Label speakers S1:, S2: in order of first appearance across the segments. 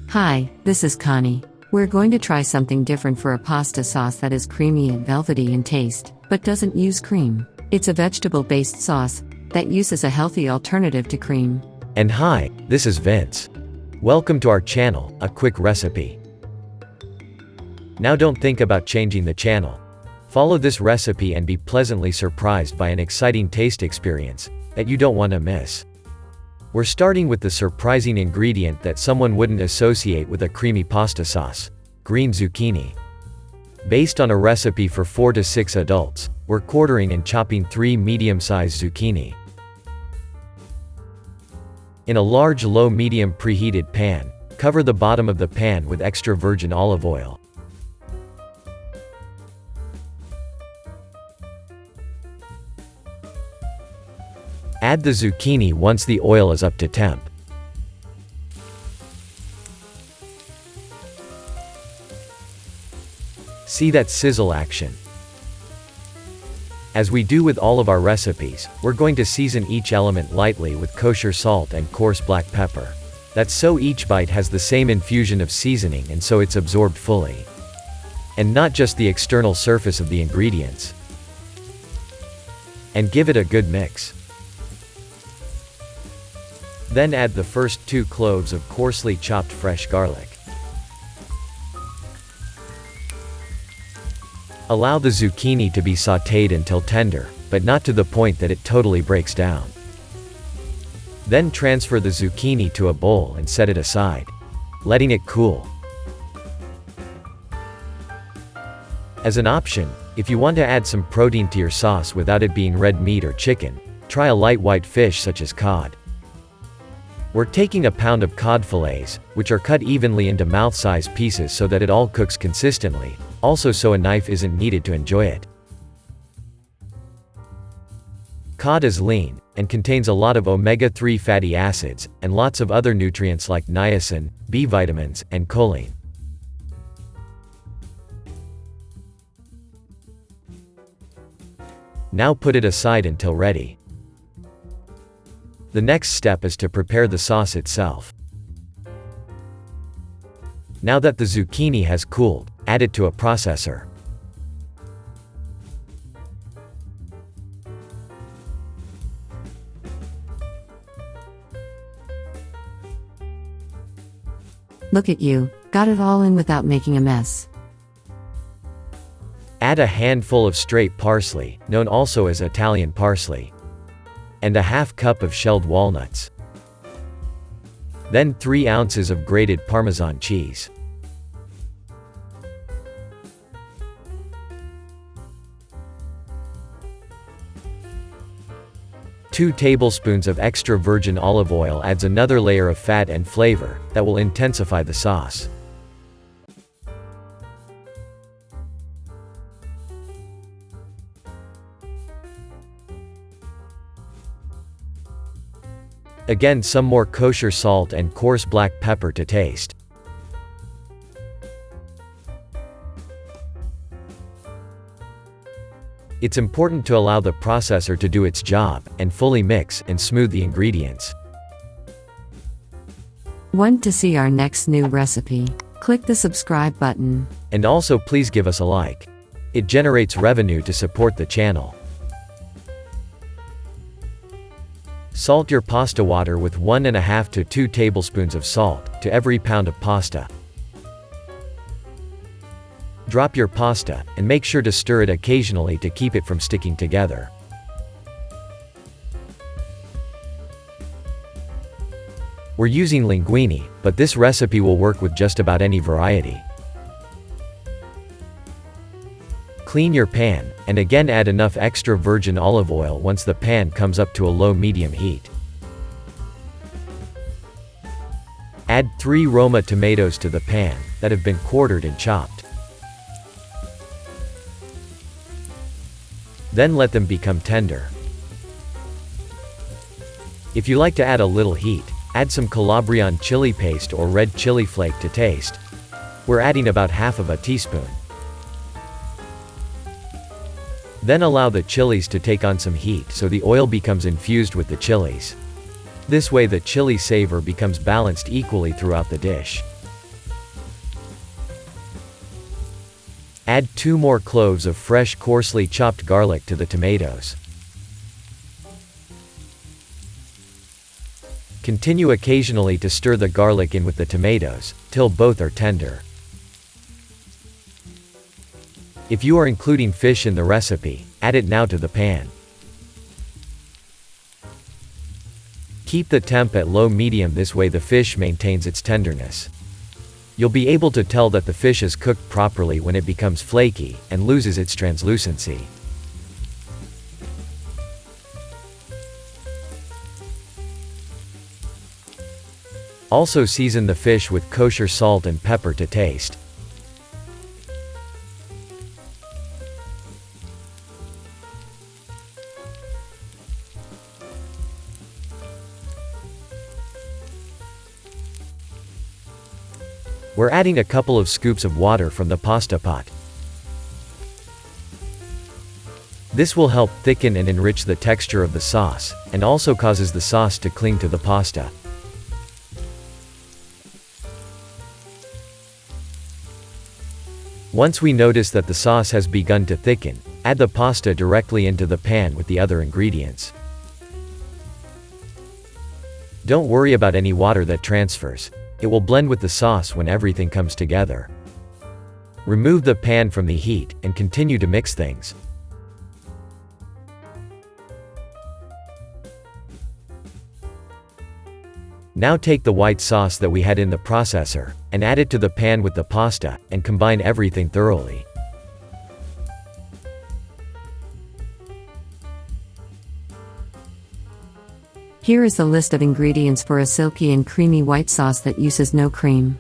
S1: Hi, this is Connie. We're going to try something different for a pasta sauce that is creamy and velvety in taste, but doesn't use cream. It's a vegetable-based sauce that uses a healthy alternative to cream.
S2: And hi, this is Vince. Welcome to our channel, A Quick Recipe. Now don't think about changing the channel. Follow this recipe and be pleasantly surprised by an exciting taste experience that you don't want to miss. We're starting with the surprising ingredient that someone wouldn't associate with a creamy pasta sauce: green zucchini. Based on a recipe for 4 to 6 adults, we're quartering and chopping 3 medium-sized zucchini. In a large low-medium preheated pan, cover the bottom of the pan with extra virgin olive oil. Add the zucchini once the oil is up to temp. See that sizzle action? As we do with all of our recipes, we're going to season each element lightly with kosher salt and coarse black pepper. That's so each bite has the same infusion of seasoning and so it's absorbed fully. And not just the external surface of the ingredients. And give it a good mix. Then add the first 2 cloves of coarsely chopped fresh garlic. Allow the zucchini to be sautéed until tender, but not to the point that it totally breaks down. Then transfer the zucchini to a bowl and set it aside, letting it cool. As an option, if you want to add some protein to your sauce without it being red meat or chicken, try a light white fish such as cod. We're taking a pound of cod fillets, which are cut evenly into mouth-sized pieces so that it all cooks consistently, also so a knife isn't needed to enjoy it. Cod is lean, and contains a lot of omega-3 fatty acids, and lots of other nutrients like niacin, B vitamins, and choline. Now put it aside until ready. The next step is to prepare the sauce itself. Now that the zucchini has cooled, add it to a processor.
S1: Look at you, got it all in without making a mess.
S2: Add a handful of straight parsley, known also as Italian parsley, and a half cup of shelled walnuts. Then 3 ounces of grated parmesan cheese. Two tablespoons of extra virgin olive oil adds another layer of fat and flavor that will intensify the sauce. Again, some more kosher salt and coarse black pepper to taste. It's important to allow the processor to do its job, and fully mix and smooth the ingredients.
S1: Want to see our next new recipe? Click the subscribe button.
S2: And also please give us a like. It generates revenue to support the channel. Salt your pasta water with 1.5 to 2 tablespoons of salt to every pound of pasta. Drop your pasta, and make sure to stir it occasionally to keep it from sticking together. We're using linguine, but this recipe will work with just about any variety. Clean your pan, and again add enough extra virgin olive oil once the pan comes up to a low-medium heat. Add 3 Roma tomatoes to the pan that have been quartered and chopped. Then let them become tender. If you like to add a little heat, add some Calabrian chili paste or red chili flake to taste. We're adding about half of a teaspoon. Then allow the chilies to take on some heat so the oil becomes infused with the chilies. This way the chili savor becomes balanced equally throughout the dish. Add 2 more cloves of fresh coarsely chopped garlic to the tomatoes. Continue occasionally to stir the garlic in with the tomatoes, till both are tender. If you are including fish in the recipe, add it now to the pan. Keep the temp at low-medium, this way the fish maintains its tenderness. You'll be able to tell that the fish is cooked properly when it becomes flaky and loses its translucency. Also season the fish with kosher salt and pepper to taste. We're adding a couple of scoops of water from the pasta pot. This will help thicken and enrich the texture of the sauce, and also causes the sauce to cling to the pasta. Once we notice that the sauce has begun to thicken, add the pasta directly into the pan with the other ingredients. Don't worry about any water that transfers. It will blend with the sauce when everything comes together. Remove the pan from the heat, and continue to mix things. Now take the white sauce that we had in the processor, and add it to the pan with the pasta, and combine everything thoroughly.
S1: Here is the list of ingredients for a silky and creamy white sauce that uses no cream.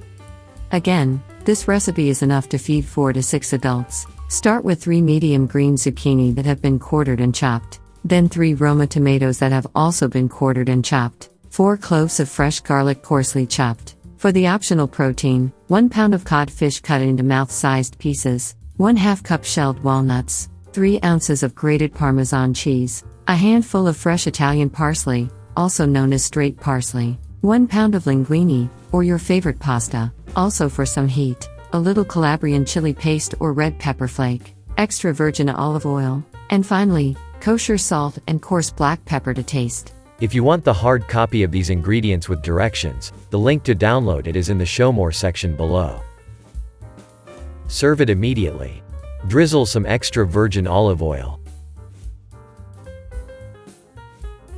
S1: Again, this recipe is enough to feed 4 to 6 adults. Start with 3 medium green zucchini that have been quartered and chopped. Then 3 Roma tomatoes that have also been quartered and chopped. 4 cloves of fresh garlic coarsely chopped. For the optional protein, 1 pound of codfish cut into mouth-sized pieces, 1/2 cup shelled walnuts, 3 ounces of grated parmesan cheese, a handful of fresh Italian parsley, also known as straight parsley, 1 pound of linguine, or your favorite pasta, also for some heat, a little Calabrian chili paste or red pepper flake, extra virgin olive oil, and finally, kosher salt and coarse black pepper to taste.
S2: If you want the hard copy of these ingredients with directions, the link to download it is in the Show More section below. Serve it immediately. Drizzle some extra virgin olive oil.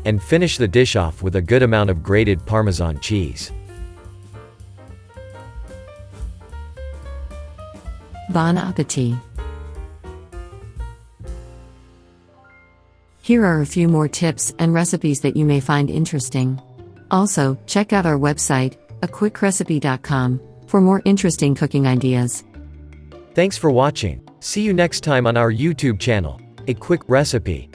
S2: And finish the dish off with a good amount of grated Parmesan cheese.
S1: Bon appetit! Here are a few more tips and recipes that you may find interesting. Also, check out our website, aquick-recipe.com, for more interesting cooking ideas.
S2: Thanks for watching. See you next time on our YouTube channel, A Quick Recipe.